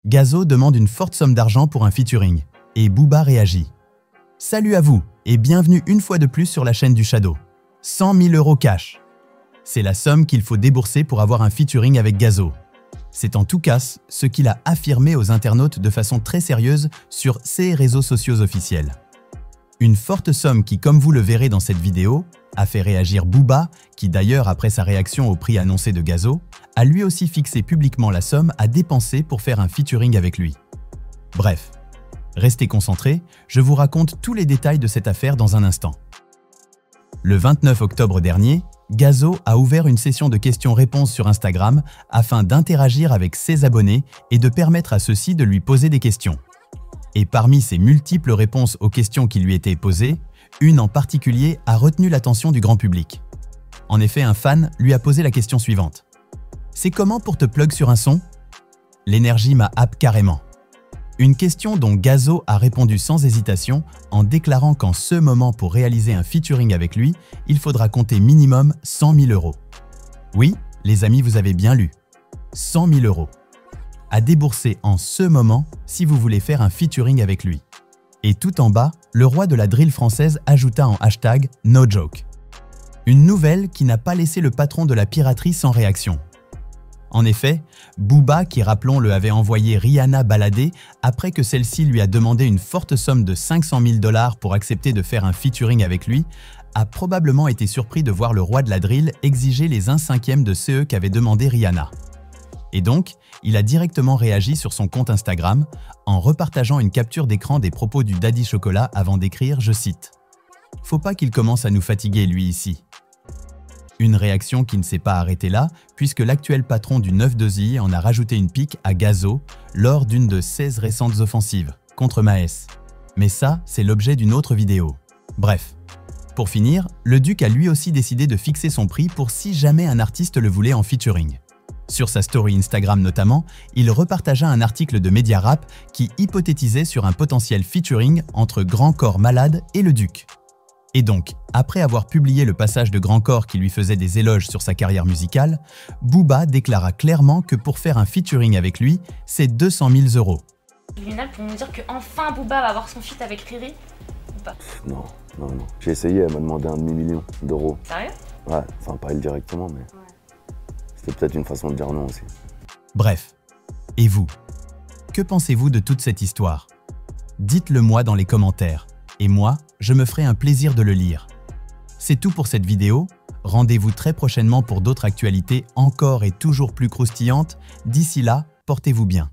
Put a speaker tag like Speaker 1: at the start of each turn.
Speaker 1: Gazo demande une forte somme d'argent pour un featuring et Booba réagit. Salut à vous et bienvenue une fois de plus sur la chaîne du Shadow. 100 000 € cash. C'est la somme qu'il faut débourser pour avoir un featuring avec Gazo. C'est en tout cas ce qu'il a affirmé aux internautes de façon très sérieuse sur ses réseaux sociaux officiels. Une forte somme qui, comme vous le verrez dans cette vidéo, a fait réagir Booba, qui d'ailleurs, après sa réaction au prix annoncé de Gazo, a lui aussi fixé publiquement la somme à dépenser pour faire un featuring avec lui. Bref, restez concentrés, je vous raconte tous les détails de cette affaire dans un instant. Le 29 octobre dernier, Gazo a ouvert une session de questions-réponses sur Instagram afin d'interagir avec ses abonnés et de permettre à ceux-ci de lui poser des questions. Et parmi ces multiples réponses aux questions qui lui étaient posées, une en particulier a retenu l'attention du grand public. En effet, un fan lui a posé la question suivante. « C'est comment pour te plug sur un son ?» L'énergie m'a happe carrément. Une question dont Gazo a répondu sans hésitation en déclarant qu'en ce moment pour réaliser un featuring avec lui, il faudra compter minimum 100 000 €. Oui, les amis, vous avez bien lu. 100 000 € à débourser en ce moment si vous voulez faire un featuring avec lui. Et tout en bas, le roi de la drill française ajouta en hashtag « No joke ». Une nouvelle qui n'a pas laissé le patron de la piraterie sans réaction. En effet, Booba, qui rappelons-le avait envoyé Rihanna balader après que celle-ci lui a demandé une forte somme de 500 000 $ pour accepter de faire un featuring avec lui, a probablement été surpris de voir le roi de la drill exiger les 1/5 de CE qu'avait demandé Rihanna. Et donc, il a directement réagi sur son compte Instagram en repartageant une capture d'écran des propos du Daddy Chocolat avant d'écrire, je cite, « Faut pas qu'il commence à nous fatiguer lui ici ». Une réaction qui ne s'est pas arrêtée là, puisque l'actuel patron du 9-2i en a rajouté une pique à Gazo lors d'une de 16 récentes offensives contre Maes. Mais ça, c'est l'objet d'une autre vidéo. Bref. Pour finir, le Duc a lui aussi décidé de fixer son prix pour si jamais un artiste le voulait en featuring. Sur sa story Instagram notamment, il repartagea un article de Mediarap qui hypothétisait sur un potentiel featuring entre Grand Corps Malade et le Duc. Et donc, après avoir publié le passage de Grand Corps qui lui faisait des éloges sur sa carrière musicale, Booba déclara clairement que pour faire un featuring avec lui, c'est 200 000 €.
Speaker 2: Lionel, pour nous dire qu'enfin Booba va avoir son feat avec Riri ou pas?
Speaker 3: Non. J'ai essayé, elle m'a demandé 1 demi-million d'euros.
Speaker 2: Sérieux?
Speaker 3: Ouais, enfin pas elle directement, mais c'était peut-être une façon de dire non aussi.
Speaker 1: Bref, et vous? Que pensez-vous de toute cette histoire? Dites-le moi dans les commentaires, et moi, je me ferai un plaisir de le lire. C'est tout pour cette vidéo, rendez-vous très prochainement pour d'autres actualités encore et toujours plus croustillantes. D'ici là, portez-vous bien.